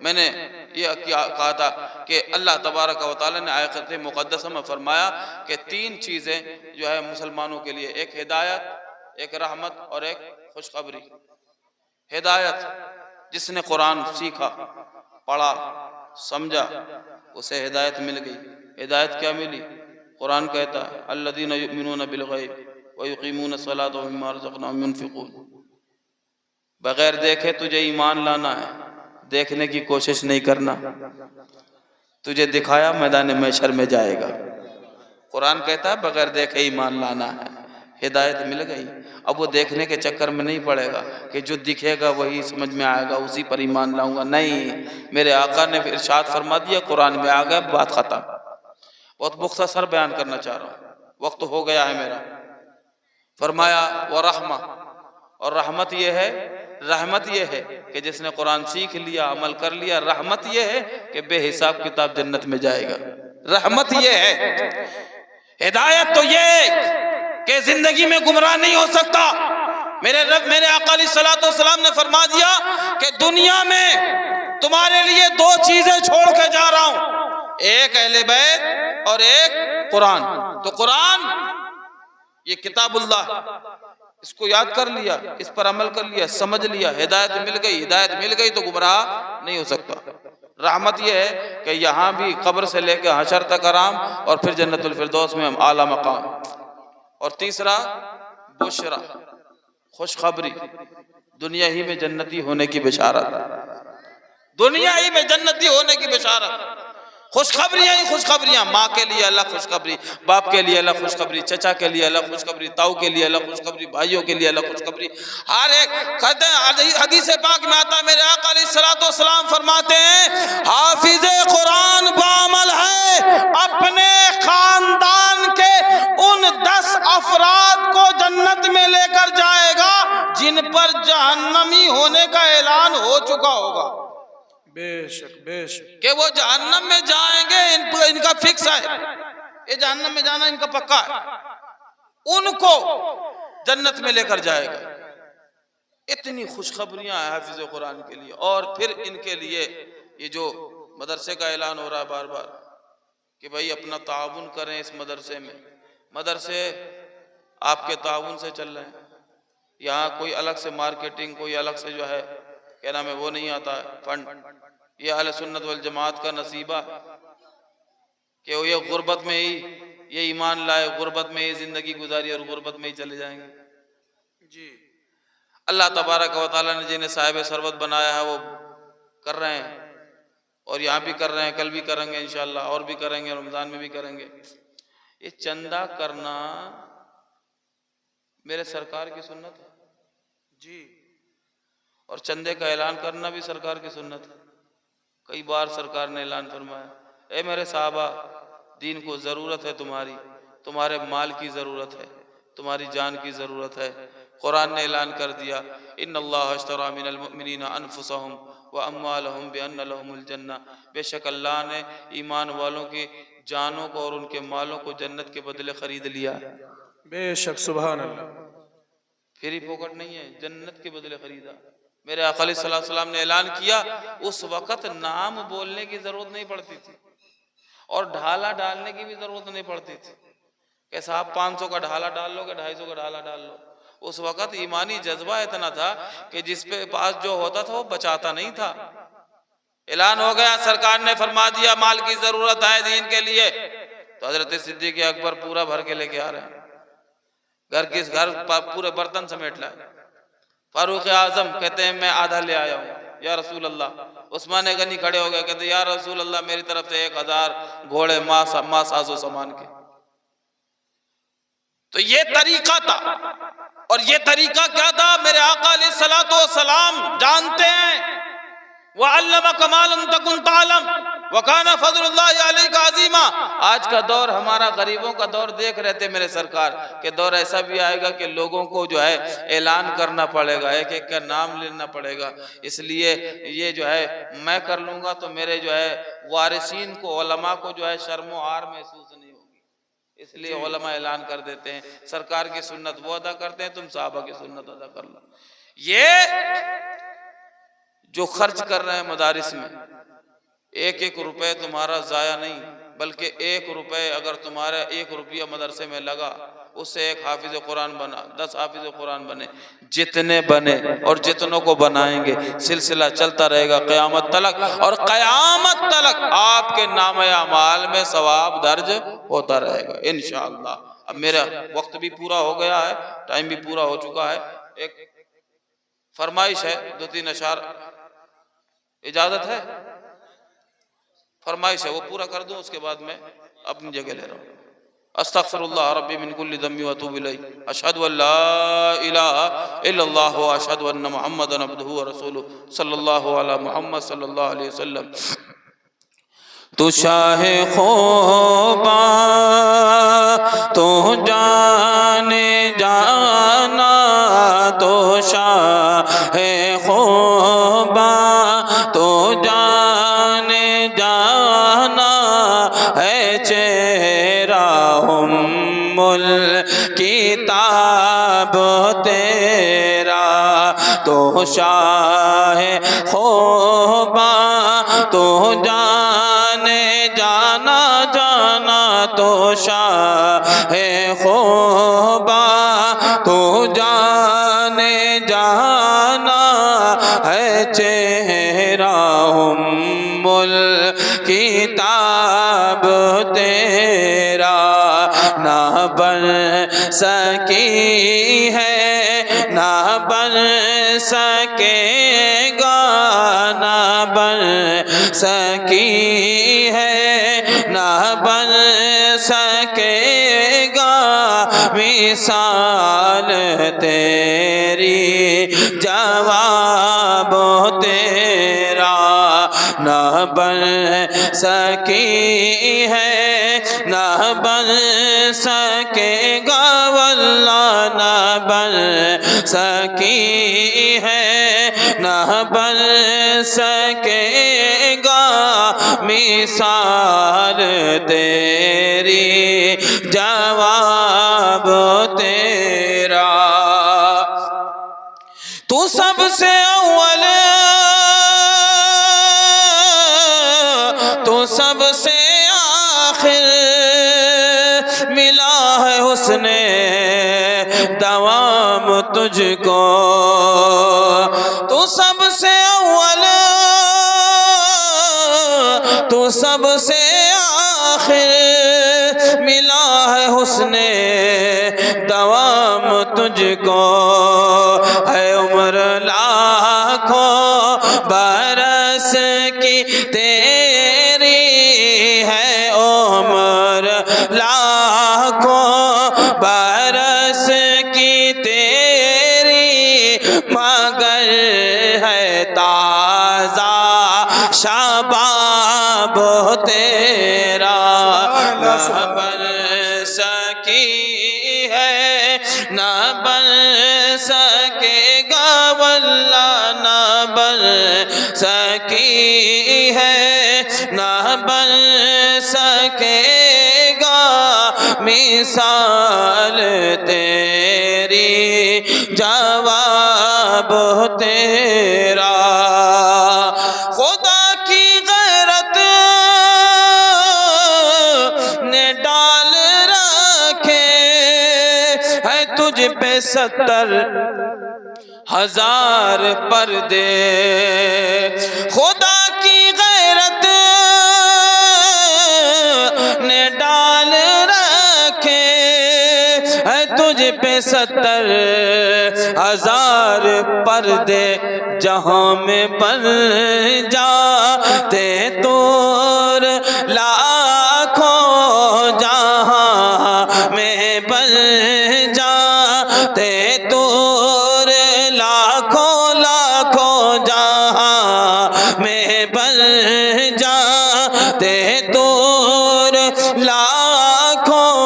Speaker 1: میں نے یہ کہا تھا کہ اللہ تبارک و تعالی نے آیت مقدسہ میں فرمایا کہ 3 چیزیں جو ہے مسلمانوں کے لیے، ایک ہدایت، ایک رحمت اور ایک خوشخبری۔ ہدایت، جس نے قرآن سیکھا، پڑھا، سمجھا، اسے ہدایت مل گئی۔ ہدایت کیا ملی؟ قرآن کہتا ہے الذین یؤمنون بالغیب ویقیمون الصلاۃ ومما رزقناہم ینفقون۔ بغیر دیکھے تجھے ایمان لانا ہے، دیکھنے کی کوشش نہیں کرنا، تجھے دکھایا میدان محشر میں جائے گا۔ قرآن کہتا ہے بغیر دیکھے ایمان لانا ہے، ہدایت مل گئی۔ اب وہ دیکھنے کے چکر میں نہیں پڑے گا کہ جو دکھے گا وہی سمجھ میں آئے گا اسی پر ایمان لاؤں گا، نہیں، میرے آقا نے ارشاد فرما دیا قرآن میں آ گیا، بات ختم۔ بہت مختصر بیان کرنا چاہ رہا ہوں، وقت ہو گیا ہے میرا۔ فرمایا ورحمہ، اور رحمت یہ ہے کہ جس نے قرآن سیکھ لیا، عمل کر لیا، رحمت یہ ہے کہ بے حساب کتاب جنت میں جائے گا، رحمت یہ ہے۔ ہدایت تو یہ کہ زندگی میں گمراہ نہیں ہو سکتا، میرے رب میرے آقا علیہ الصلوۃ والسلام نے فرما دیا کہ دنیا میں تمہارے لیے دو چیزیں چھوڑ کے جا رہا ہوں، ایک اہل بیت اور ایک قرآن۔ تو قرآن یہ کتاب اللہ، اس کو یاد کر لیا، اس پر عمل کر لیا، سمجھ لیا، ہدایت مل گئی تو گمراہ نہیں ہو سکتا۔ رحمت یہ ہے کہ یہاں بھی قبر سے لے کے حشر تک آرام، اور پھر جنت الفردوس میں ہم اعلیٰ مقام۔ اور تیسرا بشرا، خوشخبری، دنیا ہی میں جنتی ہونے کی بشارت، دنیا ہی میں جنتی ہونے کی بشارت۔ خوشخبریاں ہی خوشخبریاں، ماں کے لیے الگ خوشخبری، باپ کے لیے الگ خوشخبری، چچا کے لیے الگ خوشخبری، تاؤ کے لیے الگ خوشخبری، بھائیوں کے لیے الگ خوشخبری، ہر ایک کہتے ہیں۔ حدیث پاک میں آتا ہے، میرے آقا علیہ الصلوۃ والسلام فرماتے ہیں حافظ قرآن بعمل ہے اپنے خاندان کے ان 10 افراد کو جنت میں لے کر جائے گا جن پر جہنمی ہونے کا اعلان ہو چکا ہوگا۔
Speaker 2: بے شک بے شک،
Speaker 1: کہ وہ جہنم میں جائیں گے، ان کا فکس ہے، یہ جہنم میں جانا ان کا پکا ہے، ان کو جنت میں لے کر جائے گا۔ اتنی خوشخبریاں ہیں حافظ قرآن کے لیے۔ اور پھر ان کے لیے یہ جو مدرسے کا اعلان ہو رہا ہے بار بار کہ بھائی اپنا تعاون کریں اس مدرسے میں، مدرسے آپ کے تعاون سے چل رہے ہیں، یہاں کوئی الگ سے مارکیٹنگ، کوئی الگ سے جو ہے کیا نام ہے وہ نہیں آتا ہے فنڈ، یہ اہل سنت والجماعت کا نصیبہ کہ وہ یہ غربت میں ہی یہ ایمان لائے، غربت میں ہی زندگی گزاری اور غربت میں ہی چلے جائیں گے۔
Speaker 2: جی
Speaker 1: اللہ تبارک و تعالیٰ نے جنہیں صاحب ثروت بنایا ہے وہ کر رہے ہیں، اور یہاں بھی کر رہے ہیں، کل بھی کریں گے انشاءاللہ، اور بھی کریں گے، رمضان میں بھی کریں گے۔ یہ چندہ کرنا میرے سرکار کی سنت ہے
Speaker 2: جی،
Speaker 1: اور چندے کا اعلان کرنا بھی سرکار کی سنت ہے۔ کئی بار سرکار نے اعلان فرمایا، اے میرے صحابہ، دین کو ضرورت ہے تمہاری، تمہارے مال کی ضرورت ہے، تمہاری جان کی ضرورت ہے۔ قرآن نے اعلان کر دیا، ان اللہ اشتری من المؤمنین انفسهم واموالهم بان لهم الجنہ، بے شک اللہ نے ایمان والوں کی جانوں کو اور ان کے مالوں کو جنت کے بدلے خرید لیا۔
Speaker 2: بے شک، سبحان اللہ۔
Speaker 1: پھر ہی پوکٹ نہیں ہے، جنت کے بدلے خریدا۔ میرے آقا علیہ السلام نے اعلان کیا، اس وقت نام بولنے کی ضرورت نہیں پڑتی تھی اور ڈھالا ڈالنے کی بھی ضرورت نہیں پڑتی تھی کہ صاحب 500 کا ڈھالا ڈال لو کہ 250 کا ڈھالا ڈال لو۔ اس وقت ایمانی جذبہ اتنا تھا کہ جس پہ پاس جو ہوتا تھا وہ بچاتا نہیں تھا۔ اعلان ہو گیا، سرکار نے فرما دیا مال کی ضرورت ہے دین کے لیے، تو حضرت صدیق اکبر پورا بھر کے لے کے آ رہے ہیں، گھر پورے برتن سمیٹ لائے۔ فاروق اعظم کہتے ہیں میں آدھا لے آیا ہوں یا رسول اللہ۔ عثمان غنی کھڑے ہو گئے، کہتے ہیں یا رسول اللہ میری طرف سے 1000 گھوڑے ماں ساز و سامان کے۔ تو یہ طریقہ تھا، اور یہ طریقہ کیا تھا؟ میرے آقا علیہ الصلوۃ والسلام جانتے ہیں، وَعَلَّمَكَ مَا لَمْ تَكُنْ تَعْلَمْ وَكَانَ فَضْلُ اللَّهِ عَلَيْكَ عَظِيمًا۔ آج کا دور ہمارا غریبوں کا دور دیکھ رہے تھے میرے سرکار کہ دور ایسا بھی آئے گا کہ لوگوں کو جو ہے اعلان کرنا پڑے گا، ایک ایک کا نام لینا پڑے گا۔ اس لیے یہ جو ہے میں کر لوں گا تو میرے جو ہے وارثین کو، علماء کو جو ہے شرم و عار محسوس نہیں ہوگی، اس لیے علماء اعلان کر دیتے ہیں۔ سرکار کی سنت وہ ادا کرتے ہیں، تم صحابہ کی سنت ادا کر لو۔ یہ جو خرچ کر رہے ہیں مدارس میں، ایک ایک روپے تمہارا ضائع نہیں، بلکہ 1 روپے اگر تمہارا 1 روپیہ مدرسے میں لگا، اس سے 1 حافظ قرآن بنا، 10 حافظ قرآن بنے، جتنے بنے اور جتنوں کو بنائیں گے سلسلہ چلتا رہے گا قیامت تلک، اور قیامت تلک آپ کے نام اعمال میں ثواب درج ہوتا رہے گا انشاءاللہ۔ اب میرا وقت بھی پورا ہو گیا ہے، ٹائم بھی پورا ہو چکا ہے، ایک فرمائش ہے، 2-3 اشعار اجازت ہے؟ فرمائش ہے وہ پورا کر دوں، اس کے بعد میں اپنی جگہ لے رہا ہوں۔ استغفر اللہ ربی من کل ذنب واتوب الیہ، اشہد ان لا الہ الا اللہ واشہد ان محمدا عبدہ ورسولہ، صلی اللہ علی محمد صلی اللہ علیہ وسلم۔ تو شاہ خوباں تو جانے جانا، تو شاہ خوباں تو جانے جانا ہے، چہرہ ام الکتاب تیرا شاہ خوبا تو جانے جانا جانا تو شاہ خوبا تو جانے جانا ہے چہرہ الکتاب تیرا نہ بن سکی ہے نہ بن سکے گا نہ بن سکی ہے نہ بن سکے گا مثال تیری جواب تیرا نہ بن سکی ہے نہ بن سکے گا واللہ نہ بن سکی ہے نہ بن سکے گا مثال تیری جواب تیرا تو سب سے اول تو سب سے آخر ملا ہے حسن دوام تجھ کو تو سب سے اول تو سب سے آخر ملا ہے حسن دوام تجھ کو ہے عمر لاکھوں برس کی تیری ہے عمر لاکھوں برس کی تیری مگر ہے تازہ شباب تیرا نہ بن سکی ہے نہ بن سکے گا واللہ نہ بن سکی ہے نہ بن سکے گا مثال تیری جواب تیرا خدا کی غیرت نے ڈال رکھے ہے تجھ پہ 70,000 پردے خدا کی غیرت نے ڈال رکھے ہے تجھ پہ 70,000 پردے جہاں میں بن جاتے تور لاکھوں جہاں میں بن جاتے تور لاکھوں لاکھوں جہاں میں بن جاتے تور لاکھوں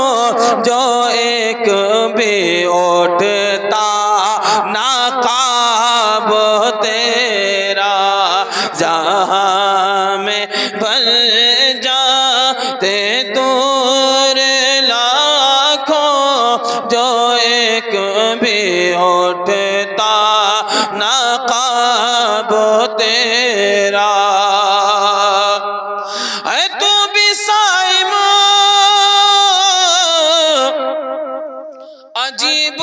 Speaker 1: جو ایک بھی اٹھتا نقاب تیرا جہاں میں بن جاتے تور لاکھوں جو ایک بھی اٹھتا نقاب تیرا اے تو بھی صائم عجیب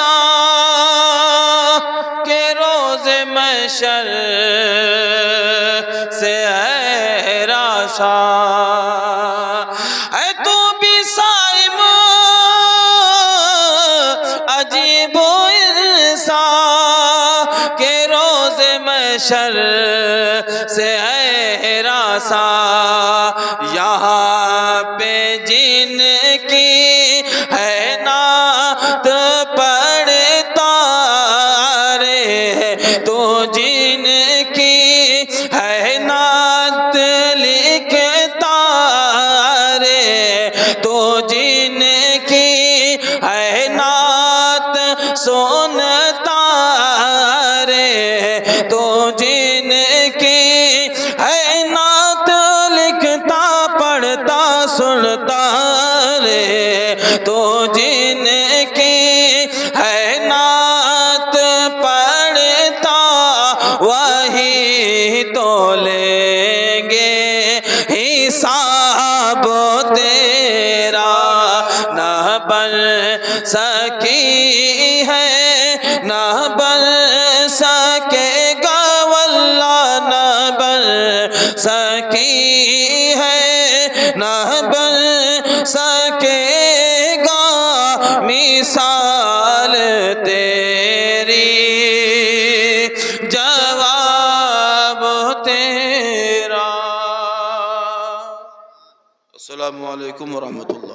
Speaker 1: انسان کے روز محشر سے حراساں اے تو بھی صائم عجیب انسان کے روز محشر سے حراساں یہاں پہ جن کی ہے نعت پڑھتا رے تو جن کی ہے نعت لکھتا رے تو جن کی ہے نعت سنتا رے تو جن کی ہے نعت لکھتا پڑھتا سنتا رے تو جن کی ہے نعت پڑھتا وہی تو لیں گے حساب تیرا، نہ بن سکی ہے نہ بن سکے گا، واللہ نہ بن سکی ہے نہ بن سکے گا مثال تیری، جواب تیرا۔ السلام علیکم ورحمۃ اللہ۔